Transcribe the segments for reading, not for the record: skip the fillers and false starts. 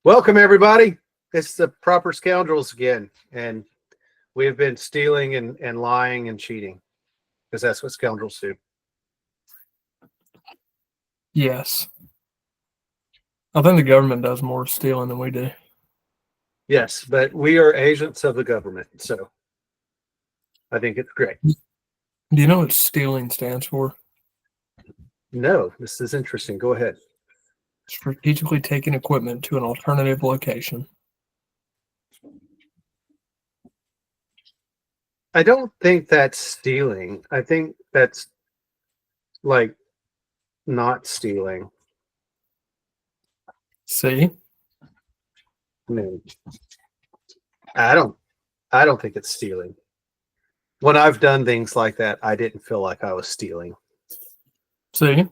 Welcome, everybody. It's the proper Scoundrels again, and we have been stealing and lying and cheating because that's what scoundrels do. Yes. I think the government does more stealing than we do. Yes, but we are agents of the government, so I think it's great. Do you know what stealing stands for? No, this is interesting. Go ahead. Strategically taking equipment to an alternative location. I don't think that's stealing. I think that's like not stealing. See? No, I don't think it's stealing. When I've done things like that, I didn't feel like I was stealing. See?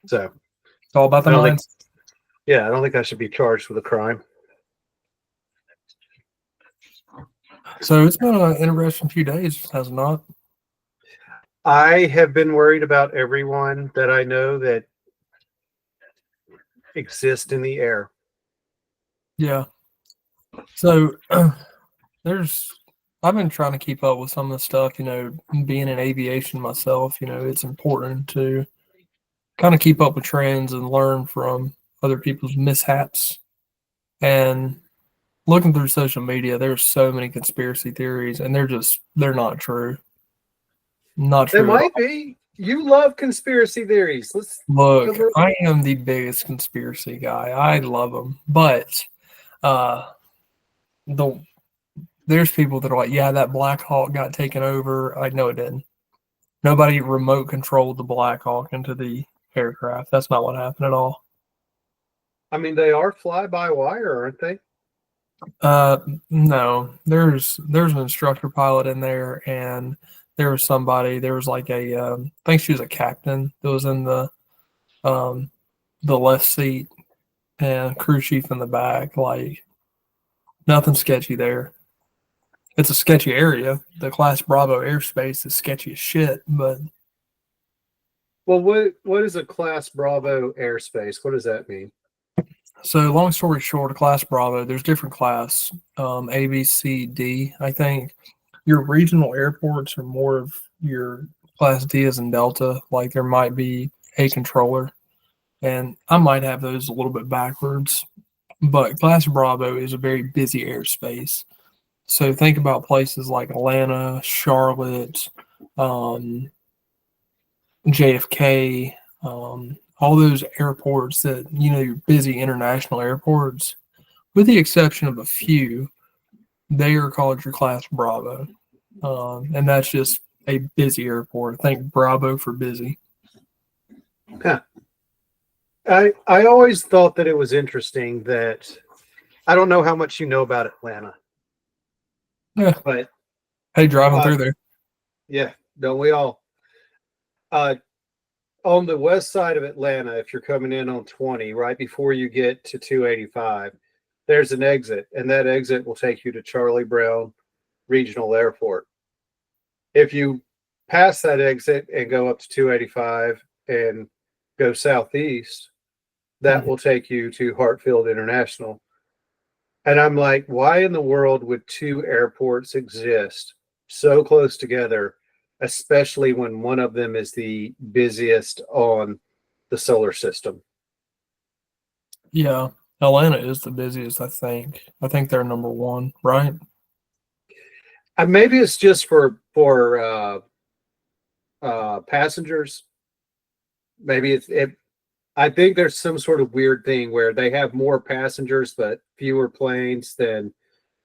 So It's all about the minds. I don't think I should be charged with a crime. So it's been an interesting few days, has it not? I have been worried about everyone that I know that exists in the air. Yeah. So I've been trying to keep up with some of the stuff, being in aviation myself, it's important to kind of keep up with trends and learn from other people's mishaps. And looking through social media, there's so many conspiracy theories, and they're not true. Not They true at all. might be. You love conspiracy theories. Look, I am the biggest conspiracy guy. I love them, but there's people that are like, yeah, that Black Hawk got taken over. I know it didn't. Nobody remote controlled the Black Hawk into the aircraft. That's not what happened at all. I mean, they are fly by wire, aren't they? No. There's an instructor pilot in there, and there was like I think she was a captain that was in the left seat, and crew chief in the back. Like, nothing sketchy there. It's a sketchy area. The Class Bravo airspace is sketchy as shit, but Well, what is a Class Bravo airspace? What does that mean? so long story short, a Class Bravo, there's different class, A, B, C, D. I think your regional airports are more of your Class D as in Delta. Like, there might be a controller, and I might have those a little bit backwards. But Class Bravo is a very busy airspace. So think about places like Atlanta, Charlotte, JFK, all those airports that, your busy international airports, with the exception of a few, they are called your Class Bravo. And that's just a busy airport. Think Bravo for busy. Huh. I always thought that it was interesting that I don't know how much you know about Atlanta. Yeah. But hey, driving through there. Yeah, don't we all? On the west side of Atlanta, if you're coming in on 20, right before you get to 285, there's an exit, and that exit will take you to Charlie Brown Regional Airport. If you pass that exit and go up to 285 and go southeast, that will take you to Hartfield International. And I'm like, why in the world would two airports exist so close together, especially when one of them is the busiest on the solar system? Yeah, Atlanta is the busiest, I think. I think they're number one, right? Maybe it's just for passengers. Maybe I think there's some sort of weird thing where they have more passengers but fewer planes than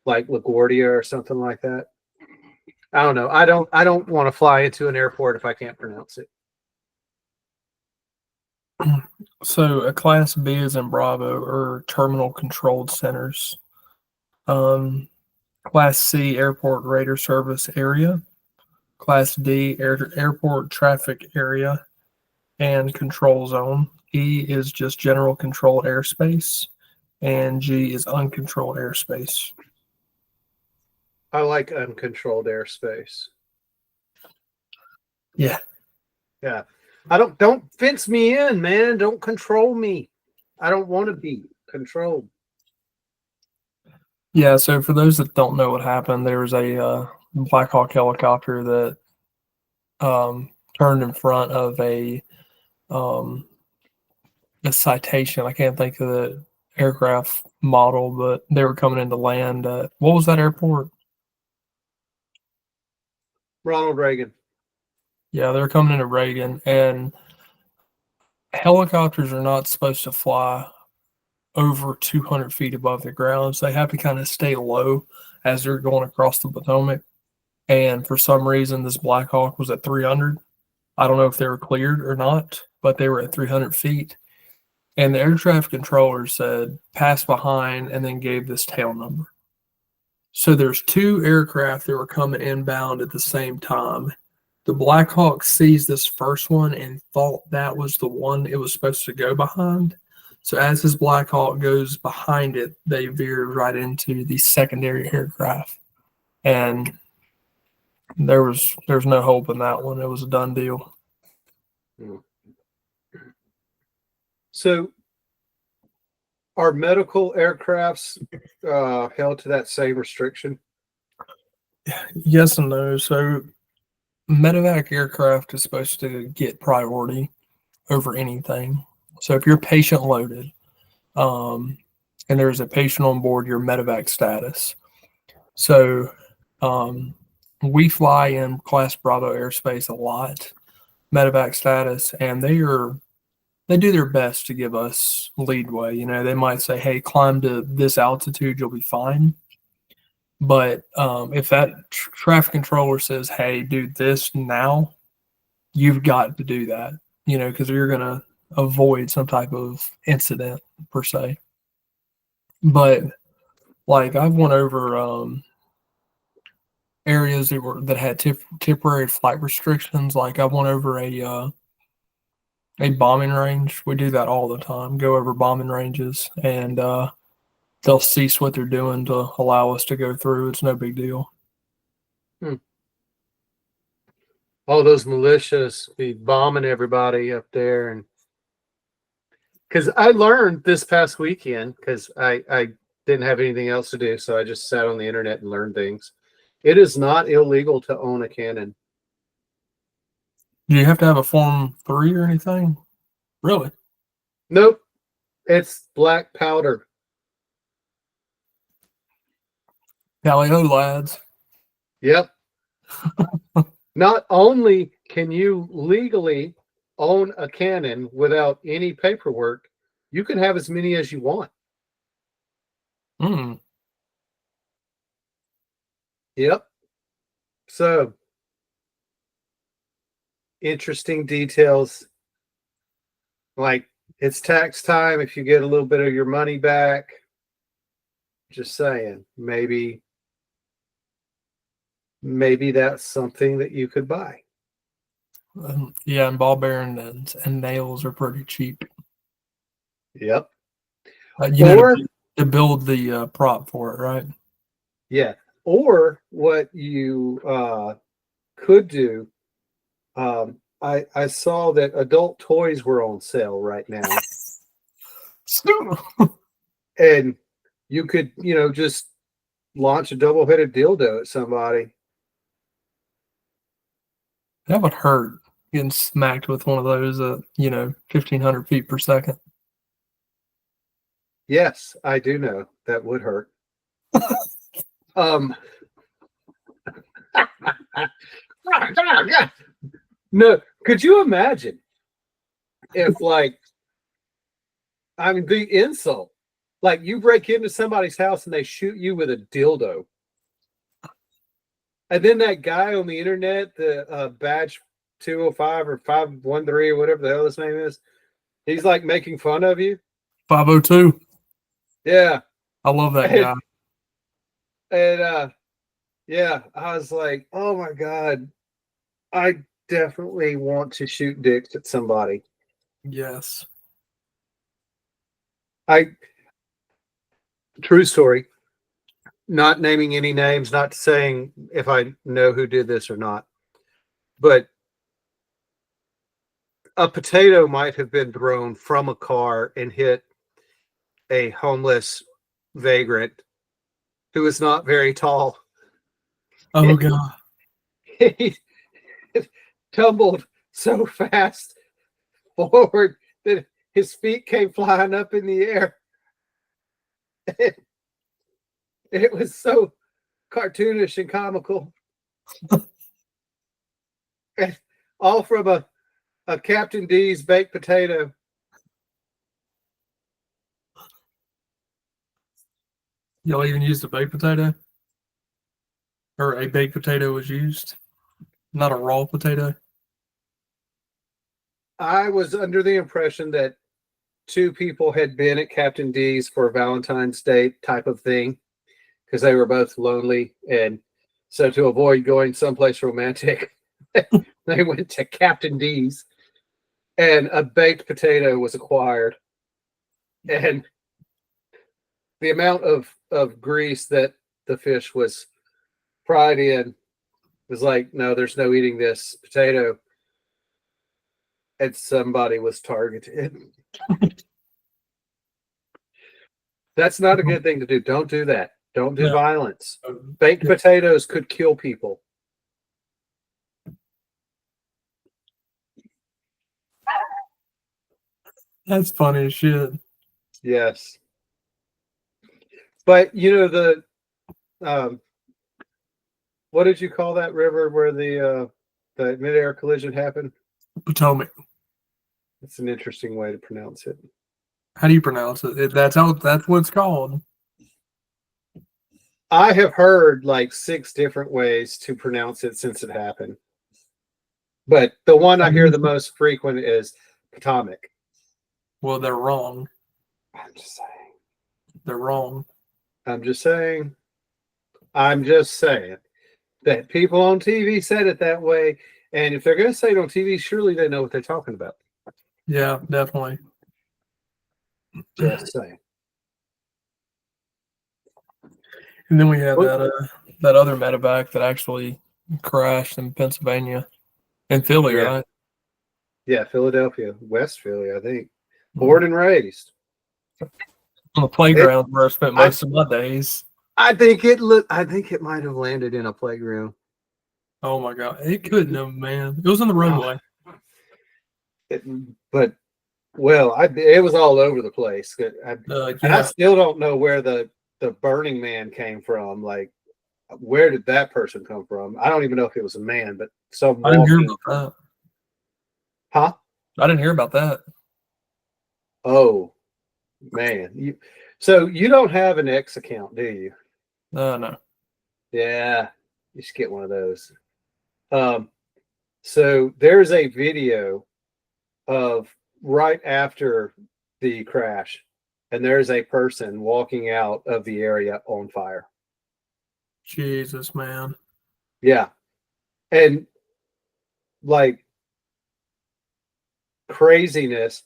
like LaGuardia or something like that. I don't know. I don't want to fly into an airport if I can't pronounce it. So a Class B is in Bravo, or terminal controlled centers. Class C, airport radar service area. Class D, airport traffic area and control zone. E is just general controlled airspace, and G is uncontrolled airspace. I like uncontrolled airspace. Yeah. Yeah. Don't fence me in, man. Don't control me. I don't want to be controlled. Yeah, so for those that don't know what happened, there was a Black Hawk helicopter that turned in front of um, a citation. I can't think of the aircraft model, but they were coming into land. What was that airport? Ronald Reagan. Yeah, they were coming into Reagan, and helicopters are not supposed to fly over 200 feet above the ground. So they have to kind of stay low as they're going across the Potomac. And for some reason, this Black Hawk was at 300. I don't know if they were cleared or not, but they were at 300 feet. And the air traffic controller said, pass behind, and then gave this tail number. So there's two aircraft that were coming inbound at the same time. The Black Hawk sees this first one and thought that was the one it was supposed to go behind. So as this Black Hawk goes behind it, they veered right into the secondary aircraft. And there's no hope in that one. It was a done deal. So, are medical aircrafts held to that same restriction? Yes and no. So medevac aircraft is supposed to get priority over anything. So if you're patient loaded, and there's a patient on board, your medevac status. So we fly in Class Bravo airspace a lot, medevac status, and they do their best to give us leadway. You know, they might say, "Hey, climb to this altitude, you'll be fine." But if that traffic controller says, "Hey, do this now," you've got to do that. You know, because you're gonna avoid some type of incident per se. But like I've went over areas that had temporary flight restrictions. Like I went over a bombing range. We do that all the time. Go over bombing ranges, and they'll cease what they're doing to allow us to go through. It's no big deal. All those militias be bombing everybody up there, and because I learned this past weekend, because I didn't have anything else to do, so I just sat on the internet and learned things. It is not illegal to own a cannon. Do you have to have a Form 3 or anything? Really? Nope, it's black powder. Tally ho, lads. Yep. Not only can you legally own a cannon without any paperwork, you can have as many as you want. Mm. Yep. So, interesting details. Like, it's tax time if you get a little bit of your money back. Just saying, maybe that's something that you could buy. Yeah, and ball bearings and nails are pretty cheap. Yep. You know, to build the prop for it, right? Yeah. Or what you could do, I saw that adult toys were on sale right now. And you could, just launch a double-headed dildo at somebody. That would hurt getting smacked with one of those at 1,500 feet per second. Yes, I do know that would hurt. No, could you imagine if, the insult, like you break into somebody's house and they shoot you with a dildo, and then that guy on the internet, the badge 205 or 513 or whatever the hell his name is, he's like making fun of you. 502. Yeah, I love that guy. And yeah, I was like, oh my God, I definitely want to shoot dicks at somebody. Yes. True story, not naming any names, not saying if I know who did this or not, but a potato might have been thrown from a car and hit a homeless vagrant who is not very tall. Oh god. He tumbled so fast forward that his feet came flying up in the air. It was so cartoonish and comical. All from a Captain D's baked potato. Y'all even used a baked potato? Or a baked potato was used? Not a raw potato? I was under the impression that two people had been at Captain D's for a Valentine's Day type of thing because they were both lonely. And so to avoid going someplace romantic, they went to Captain D's and a baked potato was acquired. And the amount of grease that the fish was fried in was like, no, there's no eating this potato. And somebody was targeted. That's not a good thing to do. Don't do that. Don't do violence. Baked potatoes could kill people. That's funny as shit. Yes. But you know what did you call that river where the midair collision happened? Potomac. It's an interesting way to pronounce it. How do you pronounce it? That's what it's called. I have heard like 6 different ways to pronounce it since it happened. But the one I hear the most frequent is Potomac. Well, they're wrong. I'm just saying. They're wrong. I'm just saying that people on TV said it that way. And if they're going to say it on TV, surely they know what they're talking about. Yeah, definitely. Just saying. And then we have that other medevac that actually crashed in Pennsylvania, in Philly, right? Yeah, Philadelphia, West Philly, I think. Born and raised on the playground where I spent most of my days. I think it might have landed in a playground. Oh my god, it couldn't have, man. It was on the runway. It was all over the place. I still don't know where the Burning Man came from. Like, where did that person come from? I don't even know if it was a man, but some. I didn't hear about that. Huh? I didn't hear about that. Oh, man. So you don't have an X account, do you? No. Yeah, you should get one of those. So there's a video of right after the crash, and there's a person walking out of the area on fire. Jesus, man. Yeah. And like craziness.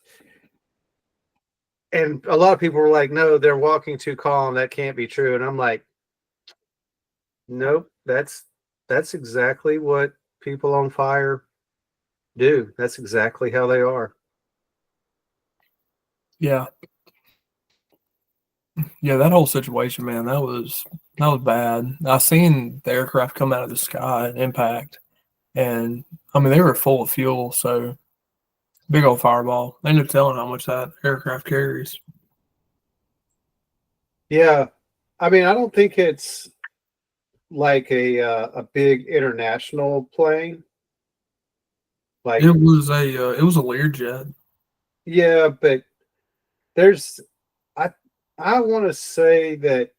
And a lot of people were like, no, they're walking too calm. That can't be true. And I'm like, nope, that's exactly what people on fire do. That's exactly how they are. Yeah. Yeah, that whole situation, man, that was bad. I seen the aircraft come out of the sky and impact. And I mean they were full of fuel, so big old fireball. They ended up telling how much that aircraft carries. Yeah. I mean, I don't think it's like a big international plane. Like it was a Learjet. Yeah, but there's I want to say that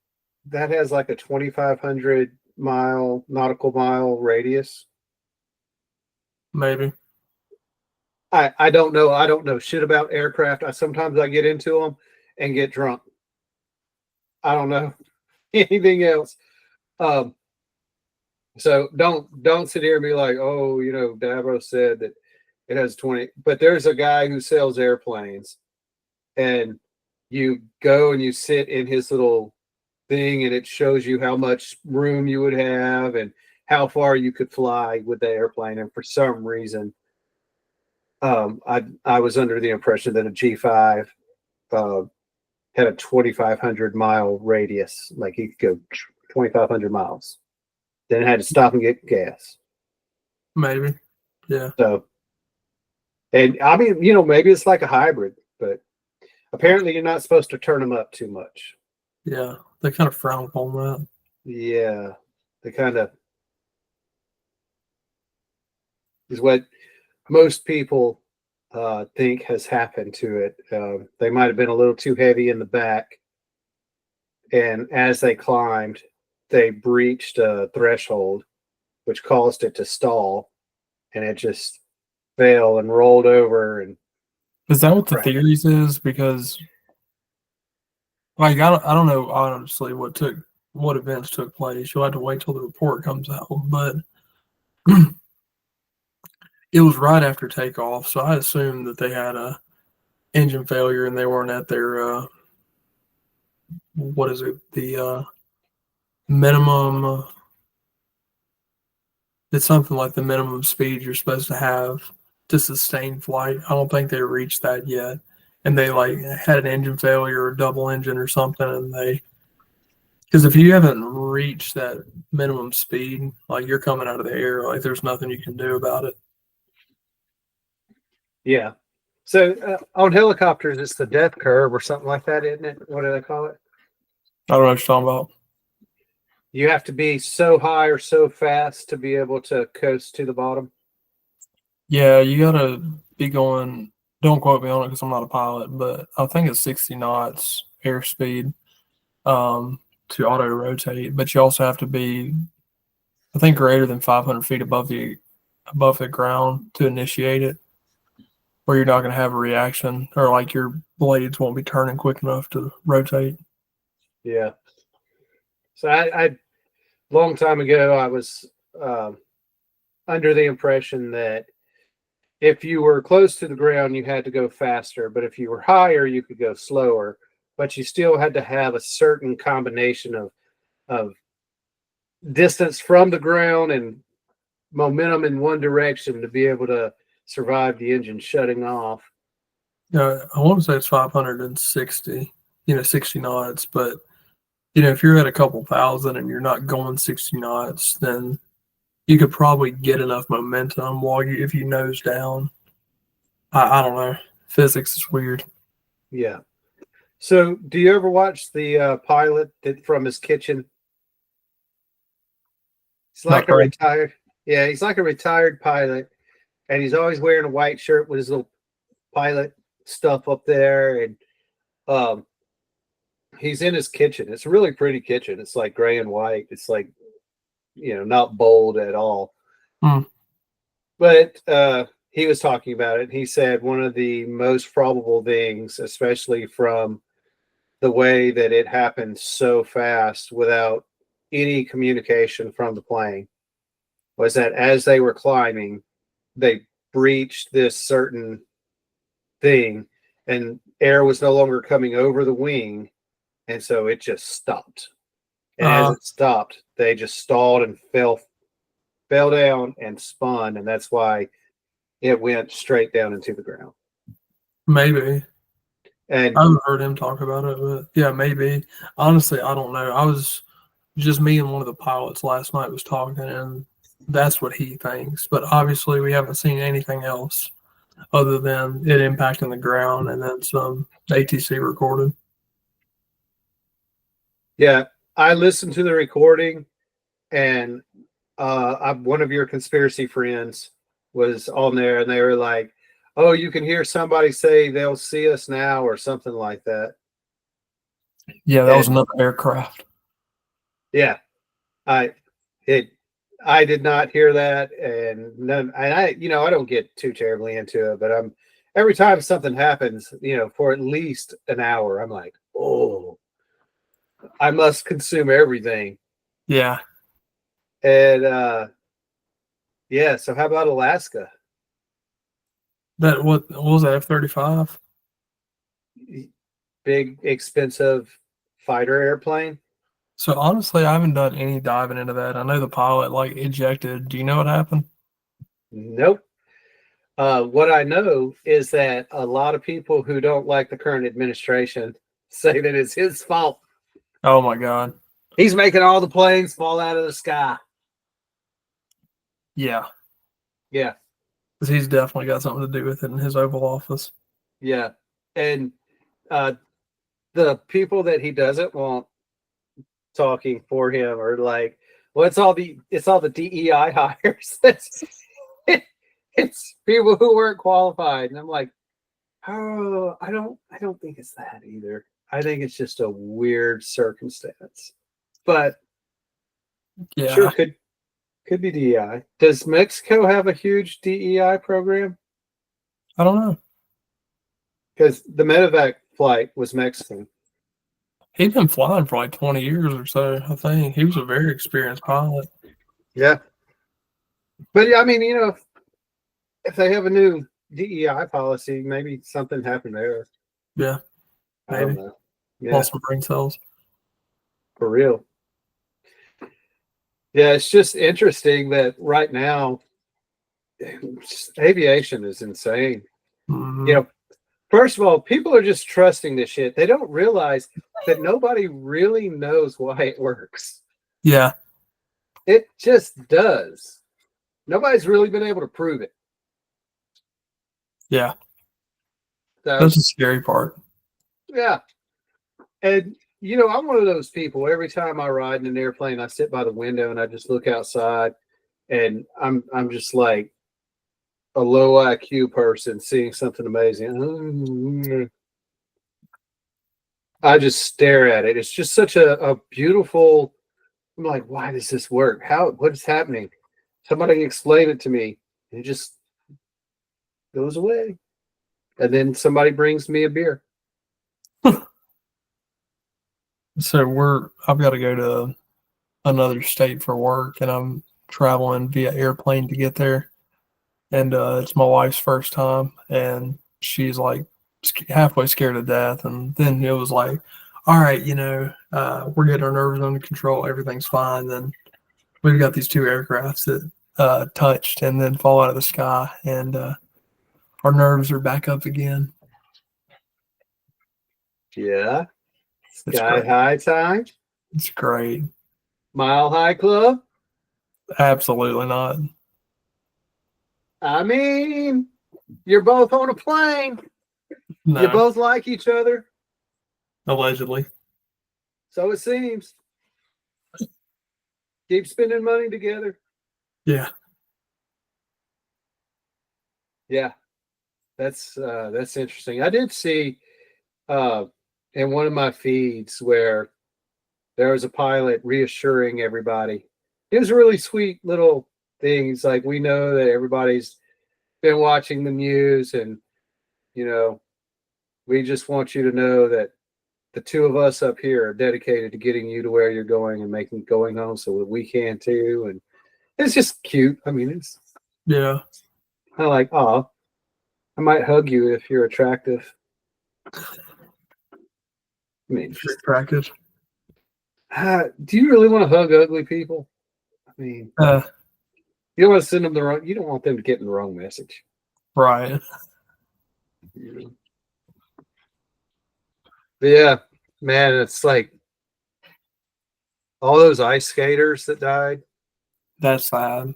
has like a 2,500 mile nautical mile radius. Maybe. I don't know. I don't know shit about aircraft. Sometimes I get into them and get drunk. I don't know anything else. So don't sit here and be like, oh, Davros said that it has 20. But there's a guy who sells airplanes, and you go and you sit in his little thing, and it shows you how much room you would have and how far you could fly with the airplane. And for some reason, I was under the impression that a G5 had a 2,500 mile radius. Like you could go 2,500 miles. Then it had to stop and get gas. Maybe. Yeah. So, and I mean, maybe it's like a hybrid, but apparently you're not supposed to turn them up too much. Yeah. They kind of frown upon that. Yeah. They kind of is what most people think has happened to it. They might have been a little too heavy in the back. And as they climbed, they breached a threshold, which caused it to stall. And it just fell and rolled over. And Is that what the theories is? Because like I don't know honestly what events took place. You'll have to wait till the report comes out. But it was right after takeoff, so I assume that they had a engine failure and they weren't at their what is it, the minimum it's something like the minimum speed you're supposed to have to sustain flight. I don't think they reached that yet, and they like had an engine failure or double engine or something, and they because if you haven't reached that minimum speed, like you're coming out of the air, like there's nothing you can do about it. yeah. So on helicopters, it's the death curve or something like that, isn't it? What do they call it? I don't know what you're talking about. You have to be so high or so fast to be able to coast to the bottom. Yeah, you gotta be going. Don't quote me on it because I'm not a pilot, but I think it's 60 knots airspeed to auto rotate. But you also have to be, I think, greater than 500 feet above the ground to initiate it, where you're not going to have a reaction or like your blades won't be turning quick enough to rotate. Yeah. So I long time ago, I was under the impression that if you were close to the ground, you had to go faster, but if you were higher, you could go slower. But you still had to have a certain combination of distance from the ground and momentum in one direction to be able to survive the engine shutting off. I want to say it's 560, 60 knots, but if you're at a couple thousand and you're not going 60 knots, then you could probably get enough momentum if you nose down. I don't know. Physics is weird. Yeah. So, do you ever watch the pilot from his kitchen? He's like a retired. Yeah, he's like a retired pilot, and he's always wearing a white shirt with his little pilot stuff up there, and he's in his kitchen. It's a really pretty kitchen. It's like gray and white. It's like not bold at all. But he was talking about it. He said one of the most probable things, especially from the way that it happened so fast without any communication from the plane, was that as they were climbing, they breached this certain thing and air was no longer coming over the wing. And so it just stopped. And as it stopped, they just stalled and fell down and spun. And that's why it went straight down into the ground. Maybe. And I haven't heard him talk about it, but yeah, maybe. Honestly, I don't know. I was just me and one of the pilots last night was talking, and that's what he thinks. But obviously, we haven't seen anything else other than it impacting the ground and then some ATC recorded. Yeah, I listened to the recording, and one of your conspiracy friends was on there, and they were like, "Oh, you can hear somebody say they'll see us now," or something like that. Yeah, that was another aircraft. Yeah, I did not hear that, and I don't get too terribly into it, but every time something happens, for at least an hour, I'm like, oh, I must consume everything. Yeah. And yeah, so how about Alaska? What was that, F-35? Big, expensive fighter airplane. So honestly, I haven't done any diving into that. I know the pilot ejected. Do you know what happened? Nope. What I know is that a lot of people who don't like the current administration say that it's his fault. Oh my God. He's making all the planes fall out of the sky. Yeah. Yeah. Because he's definitely got something to do with it in his Oval Office. Yeah. And the people that he doesn't want talking for him are like, well, it's all the DEI hires. It's people who weren't qualified. And I'm like, oh, I don't think it's that either. I think it's just a weird circumstance. But Yeah. sure, could be DEI. Does Mexico have a huge DEI program? I don't know. Because the medevac flight was Mexican. He'd been flying for like 20 years or so, I think. He was a very experienced pilot. Yeah. But I mean, if they have a new DEI policy, maybe something happened there. Yeah. I don't Maybe. know. Yeah, Lost some brain cells. for real. Yeah, it's just interesting that right now, aviation is insane. Mm-hmm. First of all, people are just trusting this shit. They don't realize that nobody really knows why it works. Yeah. It just does. Nobody's really been able to prove it. Yeah. So, That's the scary part. yeah. And I'm one of those people. Every time I ride in an airplane, I sit by the window and I just look outside, and I'm just like a low IQ person seeing something amazing. I just stare at it. It's just such a beautiful. I'm like, why does this work? What is happening? Somebody explain it to me. And it just goes away. And then somebody brings me a beer. So I've got to go to another state for work, and I'm traveling via airplane to get there. And it's my wife's first time, and she's like halfway scared to death. And then it was like, all right, we're getting our nerves under control. Everything's fine. Then we've got these two aircrafts that touched and then fall out of the sky, and our nerves are back up again. Yeah. It's Sky great. high time. It's great. Mile High Club. Absolutely not. I mean, you're both on a plane. No, You both like each other. allegedly. So it seems. Keep spending money together. Yeah. Yeah. That's interesting. I did see in one of my feeds where there was a pilot reassuring everybody. It was a really sweet little thing. It's like, we know that everybody's been watching the news, and we just want you to know that the two of us up here are dedicated to getting you to where you're going and going home so that we can too. And it's just cute. I mean, it's Yeah. kind of like, oh, I might hug you if you're attractive. I mean, You're attractive. do you really want to hug ugly people? I mean, you don't want to send them you don't want them to get in the wrong message. Right. But yeah, man, it's like all those ice skaters that died. That's sad.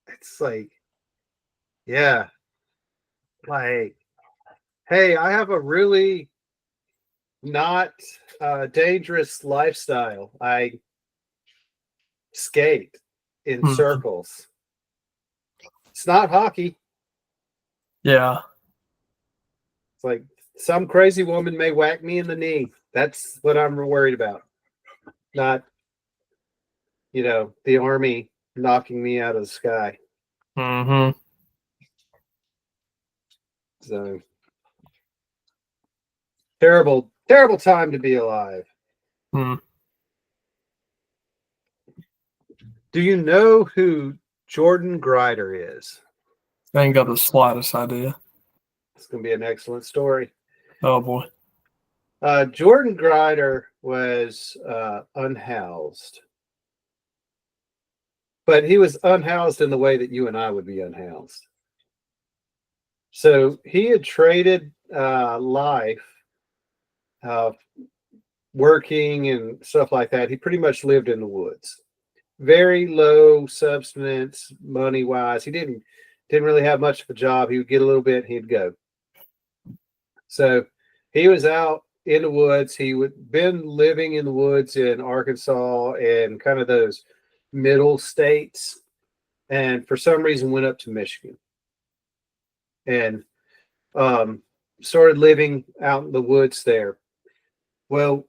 It's like, yeah, like, hey, I have a really not dangerous lifestyle. I skate in circles. It's not hockey. Yeah. It's like some crazy woman may whack me in the knee. That's what I'm worried about. Not, the army knocking me out of the sky. Mm-hmm. So terrible, terrible time to be alive. Mm. Do you know who Jordan Grider is? I ain't got the slightest idea. It's going to be an excellent story. Oh boy. Jordan Grider was unhoused. But he was unhoused in the way that you and I would be unhoused. So he had traded life working and stuff like that, he pretty much lived in the woods. Very low substance money wise. He didn't really have much of a job. He would get a little bit, and he'd go. So he was out in the woods. He would been living in the woods in Arkansas and kind of those middle states, and for some reason went up to Michigan and started living out in the woods there. Well,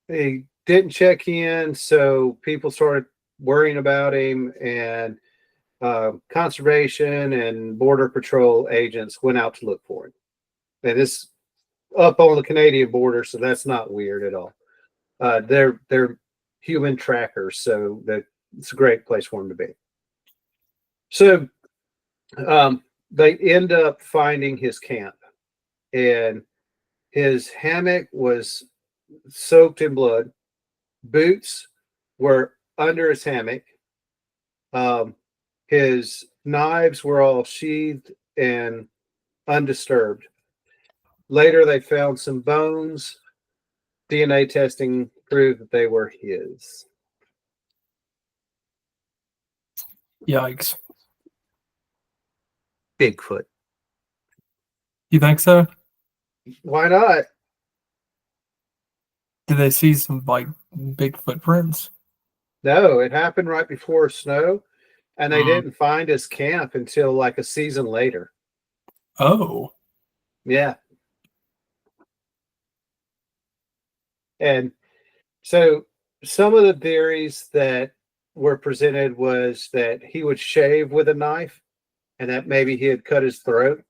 he didn't check in, so people started worrying about him, and conservation and border patrol agents went out to look for him. And this up on the Canadian border, so that's not weird at all. They're human trackers, so that it's a great place for them to be. So they end up finding his camp, and his hammock was soaked in blood. Boots were under his hammock. His knives were all sheathed and undisturbed. Later, they found some bones. DNA testing proved that they were his. Yikes. Bigfoot. You think so? Why not? Did they see some like big footprints? No, it happened right before snow, and they Mm. didn't find his camp until like a season later. Oh. Yeah. And so some of the theories that were presented was that he would shave with a knife and that maybe he had cut his throat,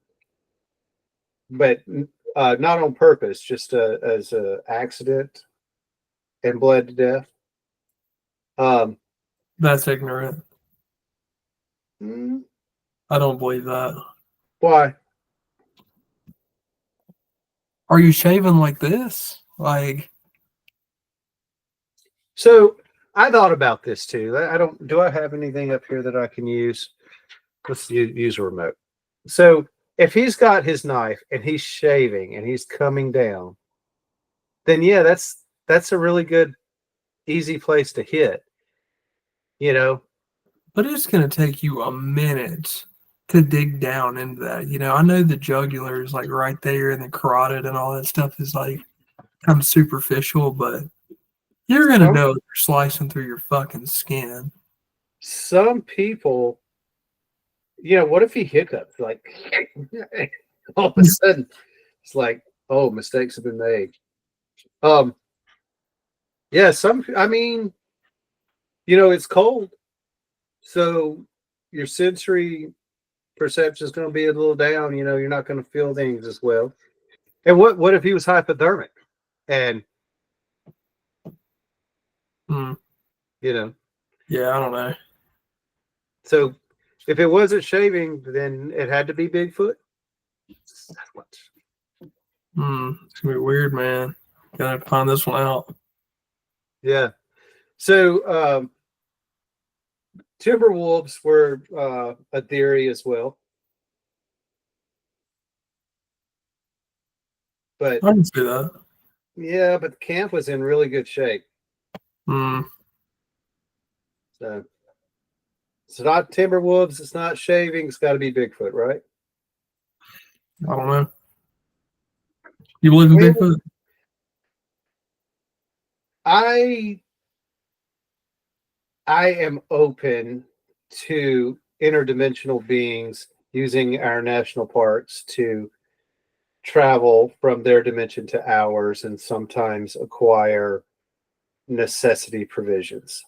but not on purpose, just as an accident and bled to death. That's ignorant. Hmm, I don't believe that. why? Are you shaving like this? Like, So I thought about this too. I don't. Do I have anything up here that I can use? Let's use a remote. So if he's got his knife and he's shaving and he's coming down, then yeah, that's a really good, easy place to hit. You know, but it's going to take you a minute to dig down into that. You know, I know the jugular is like right there and the carotid and all that stuff is like kind of superficial, but you're going to some know if you're slicing through your fucking skin. some people, what if he hiccups? Like all of a sudden, it's like, oh, mistakes have been made. Um, yeah, I mean, it's cold, so your sensory perception is going to be a little down. You're not going to feel things as well. And what if he was hypothermic? And Mm, you know, yeah, I don't know. so if it wasn't shaving, then it had to be Bigfoot. It's going to be weird, man. Gotta find this one out. Yeah. So timber wolves were a theory as well, but I can see that. yeah, but the camp was in really good shape. Mm, So it's not timber wolves. It's not shaving. It's got to be Bigfoot, right? I don't know. You believe in I mean, Bigfoot? I I am open to interdimensional beings using our national parks to travel from their dimension to ours and sometimes acquire necessity provisions.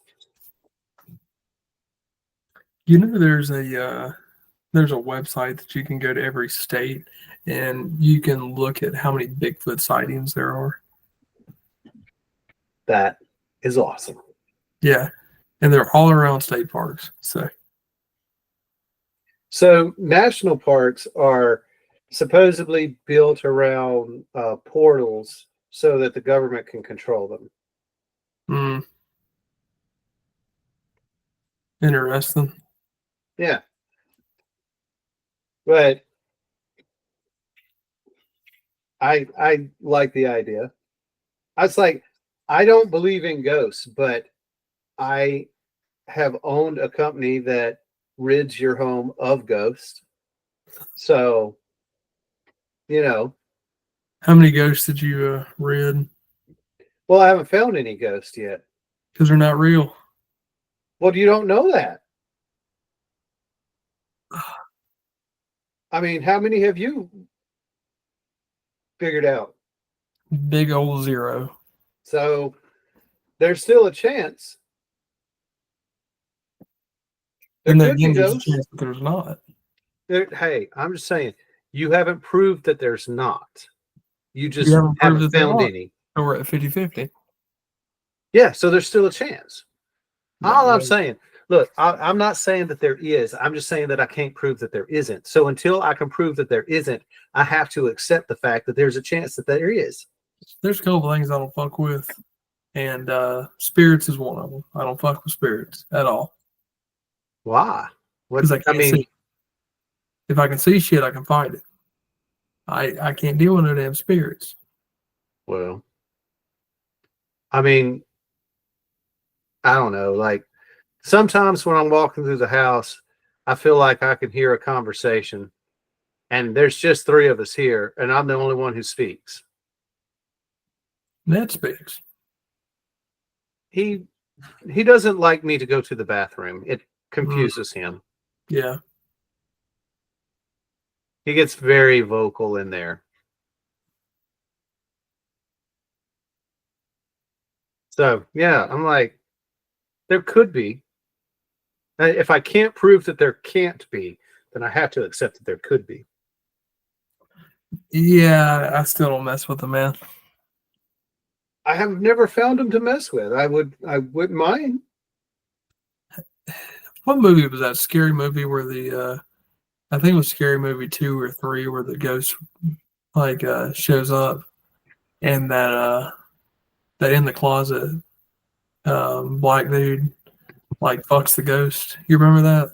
You know, there's a website that you can go to every state and you can look at how many Bigfoot sightings there are. That is awesome. Yeah, and they're all around state parks. So, national parks are supposedly built around portals so that the government can control them. Mm, interesting. Yeah. But I like the idea. I was like, I don't believe in ghosts, but I have owned a company that rids your home of ghosts. So, you know, How many ghosts did you rid? well, I haven't found any ghosts yet. Because they're not real. Well, you don't know that. I mean, how many have you figured out? Big old zero. So there's still a chance. There And then could be again, there's a ghosts. chance that there's not. Hey, I'm just saying, you haven't proved that there's not. You You just haven't proved haven't that there found are. any. So we're at 50-50. Yeah, so there's still a chance. No All I'm way. saying, look, I'm not saying that there is. I'm just saying that I can't prove that there isn't. So until I can prove that there isn't, I have to accept the fact that there's a chance that there is. There's a couple things I don't fuck with. And spirits is one of them. I don't fuck with spirits at all. Why? What? Because I I can't mean, see. If I can see shit, I can fight it. I can't deal with no damn spirits. well, I mean, I don't know. Like sometimes when I'm walking through the house, I feel like I can hear a conversation, and there's just three of us here, and I'm the only one who speaks. Ned speaks. He he doesn't like me to go to the bathroom. It Mm, confuses him. yeah. He gets very vocal in there. So yeah, I'm like, there could be. If I can't prove that there can't be, then I have to accept that there could be. Yeah, I still don't mess with them, man. I have never found him to mess with. I wouldn't mind. What movie was that? Scary movie where I think it was Scary Movie 2 or 3 where the ghost like shows up and that in the closet black dude like fucks the ghost. You remember that?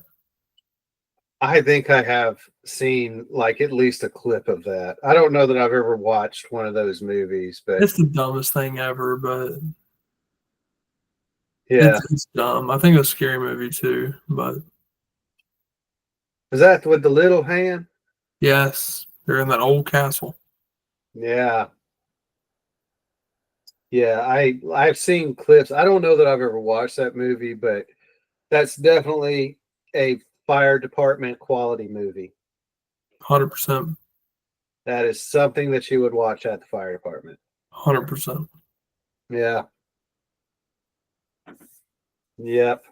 I think I have seen like at least a clip of that. I don't know that I've ever watched one of those movies, but It's the dumbest thing ever, but yeah. it's dumb. I think it was Scary Movie 2, but Is that with the little hand? yes, they're in that old castle. Yeah. Yeah, I've seen clips. I don't know that I've ever watched that movie, but that's definitely a fire department quality movie. 100%. That is something that you would watch at the fire department. 100%. Yeah. Yep.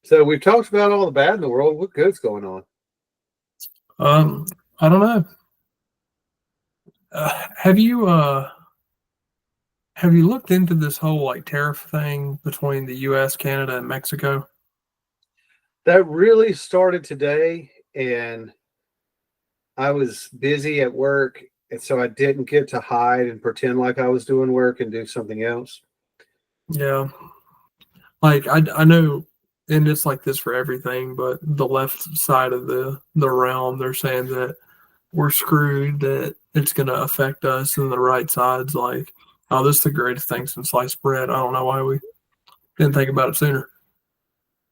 So we've talked about all the bad in the world. What good's going on? I don't know. Uh, have you uh have you looked into this whole like tariff thing between the US, Canada, and Mexico? That really started today, and I was busy at work, and so I didn't get to hide and pretend like I was doing work and do something else. Yeah. Like I know and it's like this for everything, but the left side of the realm, they're saying that we're screwed, that it's gonna affect us, and the right side's like, oh, this is the greatest thing since sliced bread. I don't know why we didn't think about it sooner.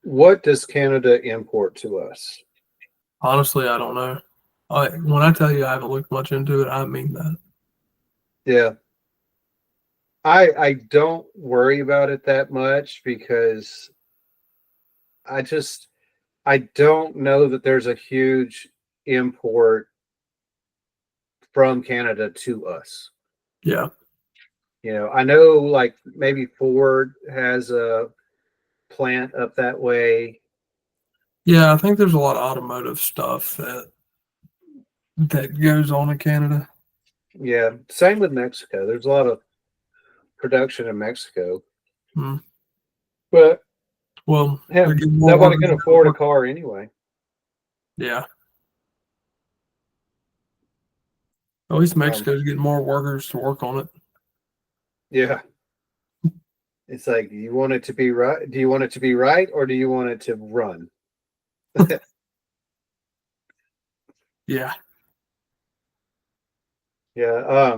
What does Canada import to us? Honestly, I don't know. When I tell you I haven't looked much into it, I mean that. Yeah. I don't worry about it that much because I just I don't know that there's a huge import from Canada to us. Yeah. I know like maybe Ford has a plant up that way. Yeah, I think there's a lot of automotive stuff that goes on in Canada. Yeah, same with Mexico. There's a lot of production in Mexico, Hmm. but Well, they're hell, getting more nobody workers can to go to afford a work. car anyway. Yeah. At least Um, Mexico's getting more workers to work on it. yeah, it's like you want it to be right. Do you want it to be right, or do you want it to run? Yeah. Yeah.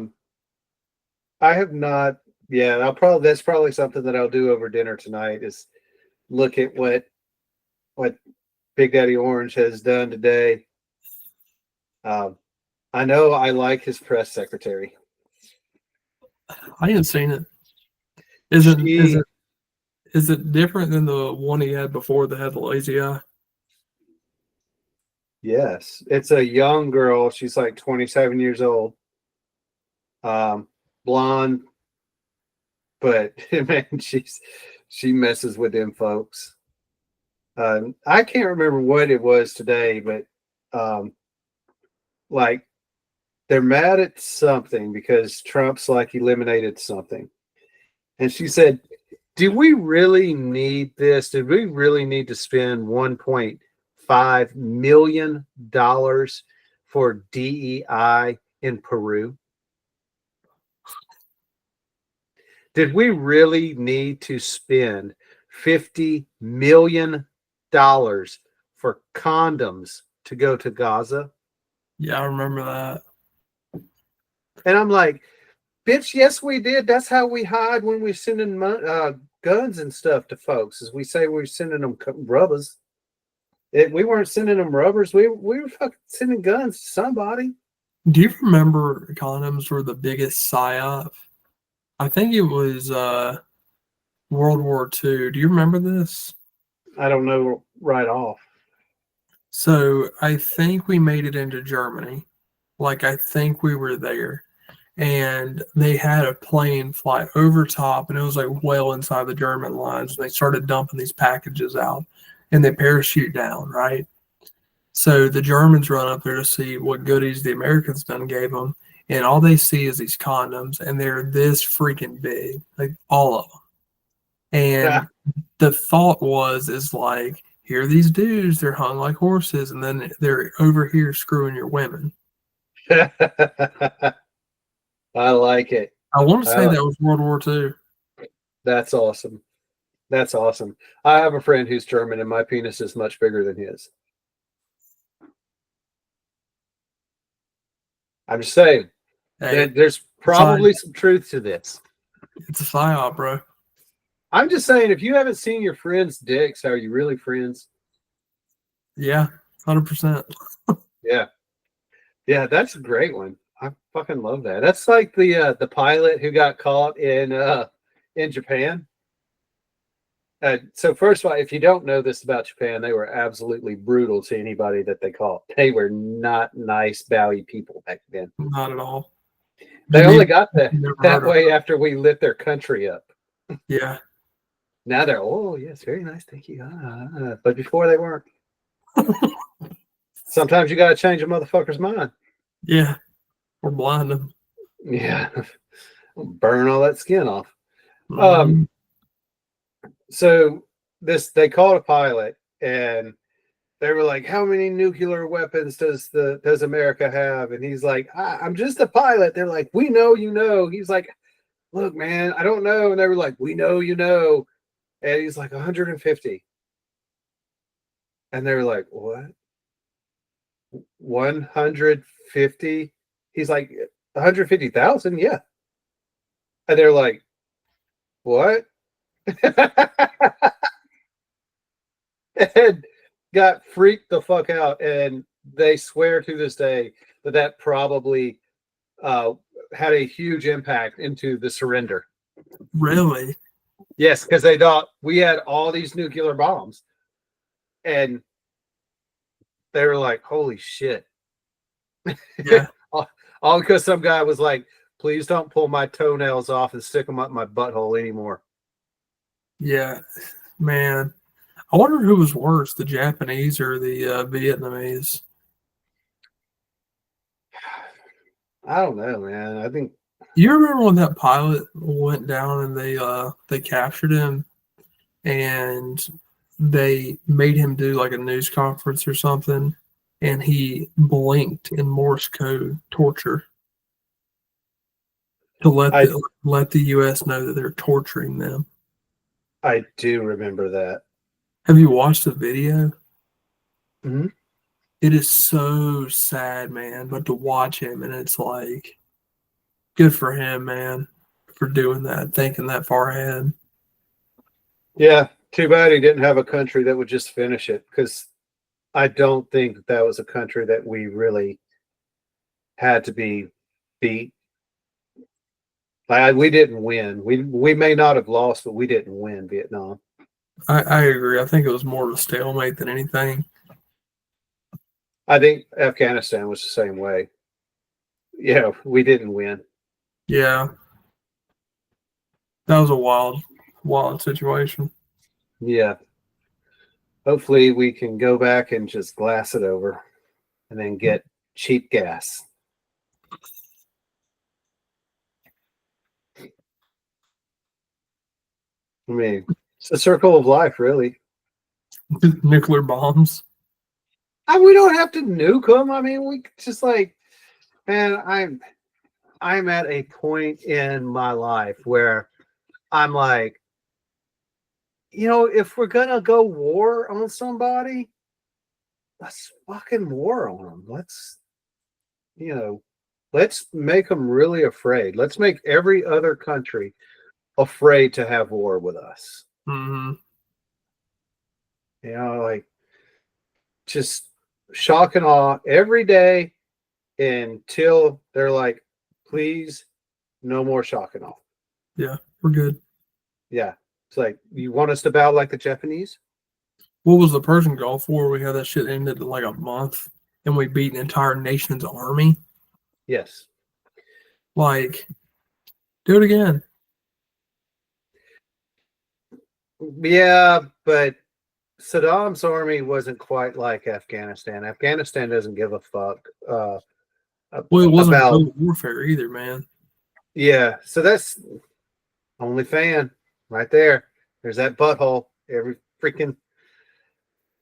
I have not. Yeah, that's probably something that I'll do over dinner tonight is look at what Big Daddy Orange has done today. Um, I know I like his press secretary. I ain't seen it. Is it is She, it is it different than the one he had before that had the lazy eye? yes, it's a young girl. She's like 27 years old. Um, Blonde, but man, she messes with them folks. I can't remember what it was today, but um, like they're mad at something because Trump's like eliminated something. And she said, do we really need this? Did we really need to spend $1.5 million for DEI in Peru? Did we really need to spend $50 million for condoms to go to Gaza? Yeah, I remember that. And I'm like, bitch, yes, we did. That's how we hide when we're sending guns and stuff to folks. Is we say we're sending them rubbers. We weren't sending them rubbers. We were fucking sending guns to somebody. Do you remember condoms were the biggest psyop? I think it was World War II. Do you remember this? I don't know right off. So I think we made it into Germany. Like I think we were there. And they had a plane fly over top and it was like well inside the German lines. And they started dumping these packages out and they parachute down, right? So the Germans run up there to see what goodies the Americans done gave them. And all they see is these condoms and they're this freaking big, like all of them. And the thought is like, here are these dudes, they're hung like horses, and then they're over here screwing your women. I like it. I want to say Uh, that was World War II. that's awesome. That's awesome. I have a friend who's German, and my penis is much bigger than his. I'm just saying Hey, that there's it's a, probably some truth to this. it's a psyop, bro. I'm just saying, if you haven't seen your friends' dicks, are you really friends? Yeah, 100%. Yeah, yeah, that's a great one. I fucking love that. That's like the pilot who got caught in Japan. So first of all, if you don't know this about Japan, they were absolutely brutal to anybody that they caught. They were not nice, bowy people back then. Not at all. They Didn't only even got never that heard of way it. after we lit their country up. Yeah. Now they're, oh yes, very nice, thank you. But before they weren't. Sometimes you got to change a motherfucker's mind. Yeah. Or blind them. Yeah, burn all that skin off. Mm-hmm. So they called a pilot and they were like, how many nuclear weapons does America have? And he's like, I'm just a pilot. They're like, we know you know. He's like, look, man, I don't know. And they were like, we know you know. And he's like, 150. And they were like, what? 150? He's like, 150,000? Yeah. And they're like, what? And got freaked the fuck out. And they swear to this day that probably uh, had a huge impact into the surrender. Really? Yes, because they thought we had all these nuclear bombs. And they were like, holy shit. Yeah. all because some guy was like, please don't pull my toenails off and stick them up my butthole anymore. Yeah. Man. I wonder who was worse, the Japanese or the Vietnamese. I don't know, man. I think You remember when that pilot went down and they captured him and they made him do like a news conference or something and he blinked in Morse code torture to I let the US know that they're torturing them. I do remember that. Have you watched the video? Mhm. It is so sad, man, but to watch him and it's like Good for him, man, for doing that, thinking that far ahead. Yeah, too bad he didn't have a country that would just finish it, because I don't think that was a country that we really had to be beat. We didn't win. We may not have lost, but we didn't win Vietnam. I agree. I think it was more of a stalemate than anything. I think Afghanistan was the same way. Yeah, we didn't win. Yeah, that was a wild situation. Yeah. Hopefully we can go back and just glass it over and then get cheap gas. I mean, it's the circle of life, really. Nuclear bombs. We don't have to nuke them. I mean, we just like, man, I'm at a point in my life where I'm like, if we're gonna go war on somebody, let's fucking war on them. Let's make them really afraid. Let's make every other country afraid to have war with us. Mm-hmm. Like just shock and awe every day until they're like, please, no more shock and awe. Yeah, we're good. Yeah. It's like, you want us to bow like the Japanese? What was the Persian Gulf War? We had that shit ended in like a month, and we beat an entire nation's army. Yes. Like, do it again. Yeah, but Saddam's army wasn't quite like Afghanistan. Afghanistan doesn't give a fuck Well, it wasn't about guerrilla warfare either, man. Yeah, so that's only fan right there. There's that butthole every freaking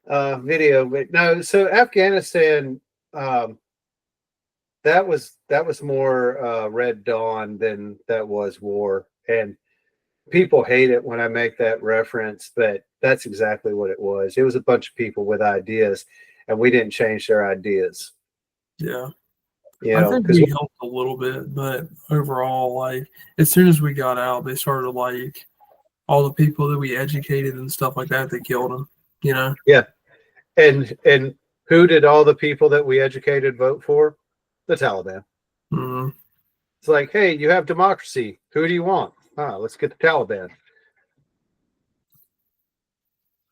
video. But no, so Afghanistan, that was more Red Dawn than that was war. And people hate it when I make that reference, but that's exactly what it was. It was a bunch of people with ideas, and we didn't change their ideas. Yeah. You I know, think because we helped a little bit, but overall, like, as soon as we got out, they started like all the people that we educated and stuff like that. They killed them. yeah, and who did all the people that we educated vote for? The Taliban. Mm-hmm. It's like, hey, you have democracy. Who do you want? Let's get the Taliban.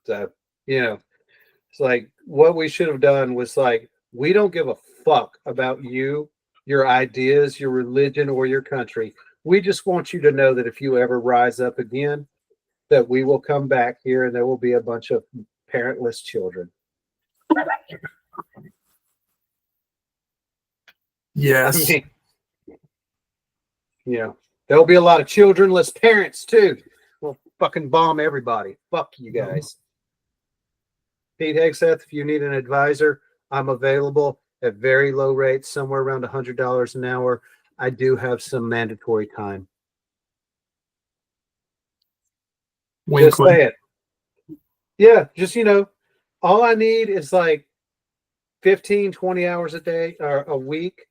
So, it's like what we should have done was like, we don't give a fuck about you, your ideas, your religion, or your country. We just want you to know that if you ever rise up again, that we will come back here and there will be a bunch of parentless children. Yes. I mean, there'll be a lot of childrenless parents too. We'll fucking bomb everybody. Fuck you guys. Pete Hegseth, if you need an advisor, I'm available at very low rates, somewhere around $100 an hour. I do have some mandatory time. Wink, Just say it. Yeah, just, all I need is like 15, 20 hours a day or a week,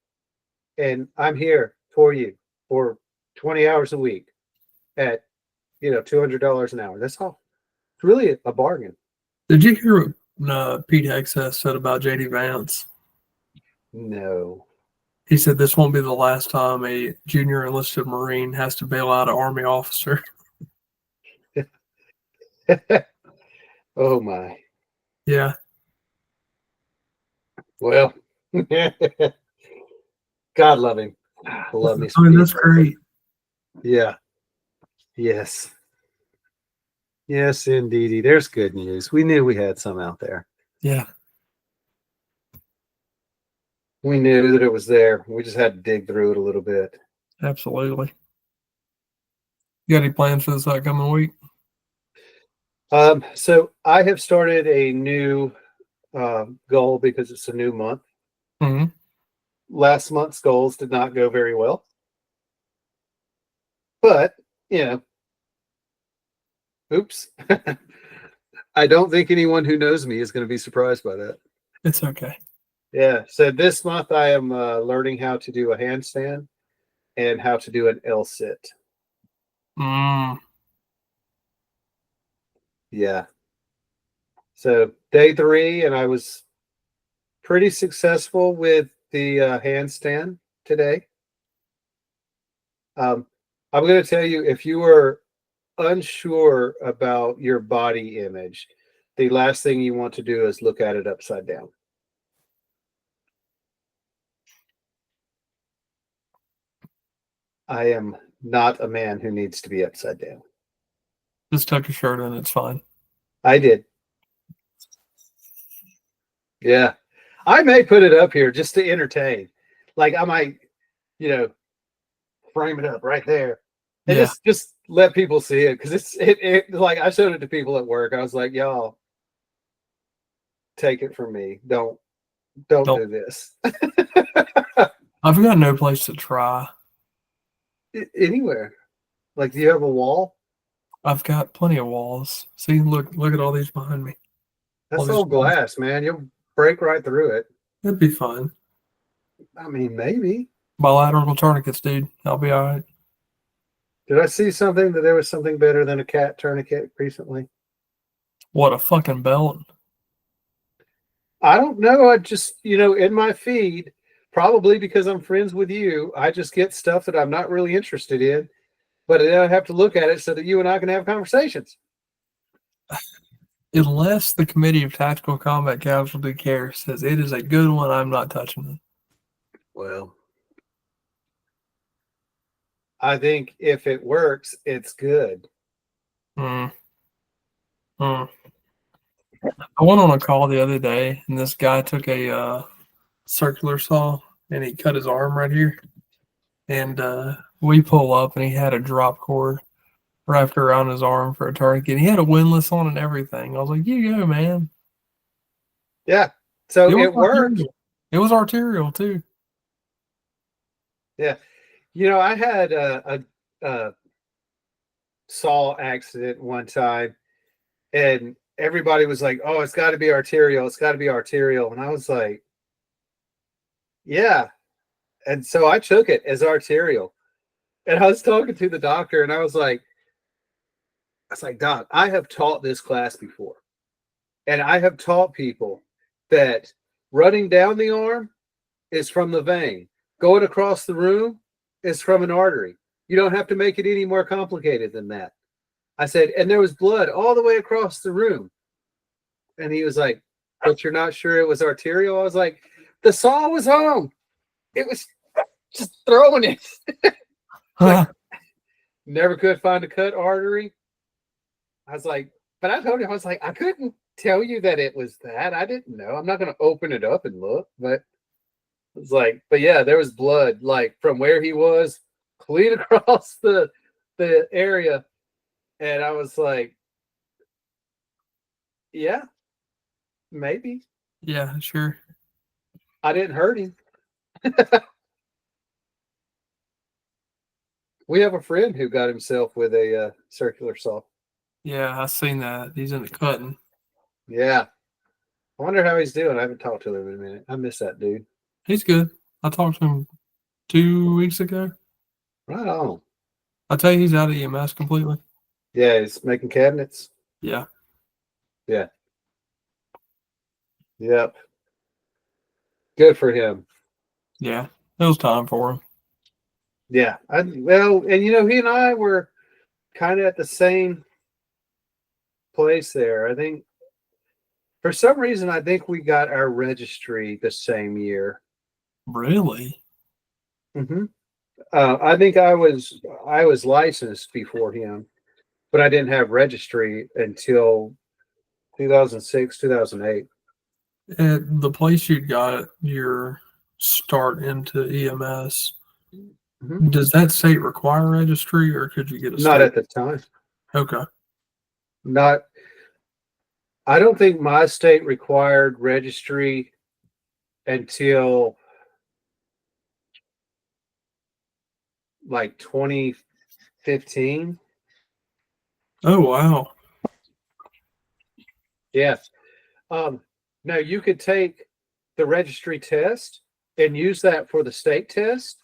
and I'm here for you for 20 hours a week at, $200 an hour. That's all. It's really a bargain. Did you hear what Pete Hegseth said about JD Vance? No. He said this won't be the last time a junior enlisted Marine has to bail out an Army officer. Oh my. Yeah. Well, God love him. I love me. I mean, that's great. Yeah. Yes. Yes, indeedy. There's good news. We knew we had some out there. Yeah. We knew that it was there. We just had to dig through it a little bit. Absolutely. You got any plans for this upcoming week? So I have started a new goal because it's a new month. Mm-hmm. Last month's goals did not go very well. But, oops. I don't think anyone who knows me is going to be surprised by that. It's okay. Yeah. So this month I am learning how to do a handstand and how to do an L-sit. Mm. Yeah. So day 3, and I was pretty successful with the handstand today. I'm going to tell you, if you are unsure about your body image, the last thing you want to do is look at it upside down. I am not a man who needs to be upside down. Just tuck your shirt in. It's fine. I did. Yeah. I may put it up here just to entertain. Like I might, frame it up right there. And Yeah. just let people see it. Because it like I showed it to people at work. I was like, y'all, take it from me. Don't do this. I've got no place to try. Anywhere. Like, do you have a wall? I've got plenty of walls. See, look at all these behind me. That's these all glass, man. You'll break right through it. It'd be fine. I mean, maybe. Bilateral tourniquets, dude. I'll be all right. Did I see something that there was something better than a cat tourniquet recently? What, a fucking belt? I don't know. I just, in my feed, probably because I'm friends with you, I just get stuff that I'm not really interested in, but then I have to look at it so that you and I can have conversations. Unless the Committee of Tactical Combat Casualty Care says it is a good one, I'm not touching it. Well, I think if it works, it's good. I went on a call the other day, and this guy took a circular saw, and he cut his arm right here. And we pull up, and he had a drop cord wrapped around his arm for a tourniquet. He had a windlass on and everything. I was like, "You go, man." Yeah. So it worked. It was arterial too. Yeah. I had a saw accident one time, and everybody was like, "Oh, it's got to be arterial. It's got to be arterial." And I was like, "Yeah." And so I took it as arterial. And I was talking to the doctor, and I was like, "Doc, I have taught this class before. And I have taught people that running down the arm is from the vein. Going across the room is from an artery. You don't have to make it any more complicated than that." I said, and there was blood all the way across the room. And he was like, "But you're not sure it was arterial?" I was like, "The saw was on. It was just throwing it." Like, never could find a cut artery. I was like, but I told him, I was like, I couldn't tell you that it was that. I didn't know. I'm not going to open it up and look. But it was like, but yeah, there was blood like from where he was clean across the area. And I was like, yeah, maybe. Yeah, sure. I didn't hurt him. We have a friend who got himself with a circular saw. Yeah, I seen that. He's in the cutting. Yeah. I wonder how he's doing. I haven't talked to him in a minute. I miss that dude. He's good. I talked to him 2 weeks ago. Right on. I tell you, he's out of EMS completely. Yeah, he's making cabinets. Yeah. Yeah. Yep. Good for him. Yeah. It was time for him. Yeah. Well, and he and I were kind of at the same place there. I think for some reason, I think we got our registry the same year. Really? Mm-hmm. I think I was licensed before him, but I didn't have registry until 2006, 2008. At the place you got your start into EMS, Mm-hmm. does that state require registry, or could you get a state? Not at the time. Okay. Not. I don't think my state required registry until like 2015. Oh, wow. Yes. Now you could take the registry test and use that for the state test,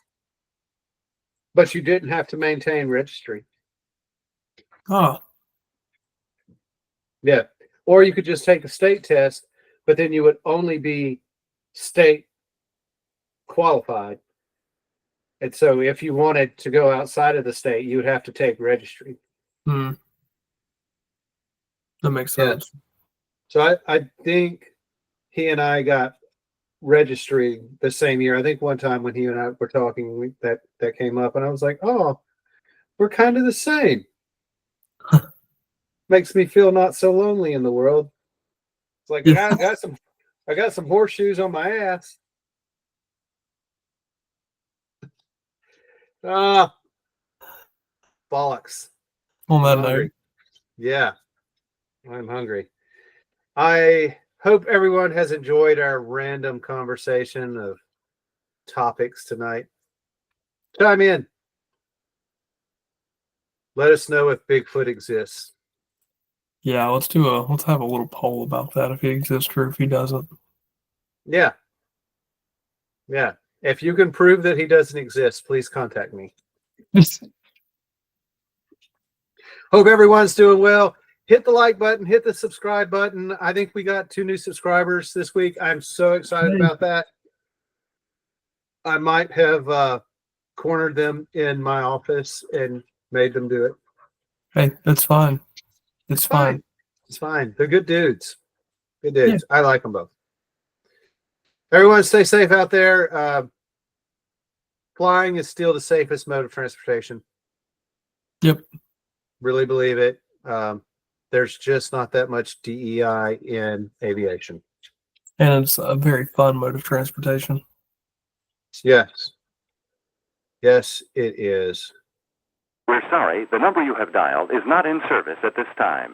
but you didn't have to maintain registry. Oh, Yeah. Or you could just take a state test, but then you would only be state qualified. And so if you wanted to go outside of the state, you would have to take registry. that makes Yeah. sense. So I think he and I got registry the same year. I think one time when he and I were talking, that came up, and I was like, "Oh, we're kind of the same." Makes me feel not so lonely in the world. It's like Yeah. I got some horseshoes on my ass. Ah, bollocks. On I'm that hungry. note, Yeah, I'm hungry. I hope everyone has enjoyed our random conversation of topics tonight. Chime in. Let us know if Bigfoot exists. yeah, let's have a little poll about that if he exists or if he doesn't. Yeah. Yeah. If you can prove that he doesn't exist, please contact me. Hope everyone's doing well. Hit the like button, hit the subscribe button. I think we got 2 new subscribers this week. I'm so excited about that. I might have cornered them in my office and made them do it. Hey, that's fine. It's fine. It's fine. They're good dudes. Good dudes. Yeah. I like them both. Everyone stay safe out there. Flying is still the safest mode of transportation. Yep. Really believe it. There's just not that much DEI in aviation. And it's a very fun mode of transportation. Yes. Yes, it is. We're sorry, the number you have dialed is not in service at this time.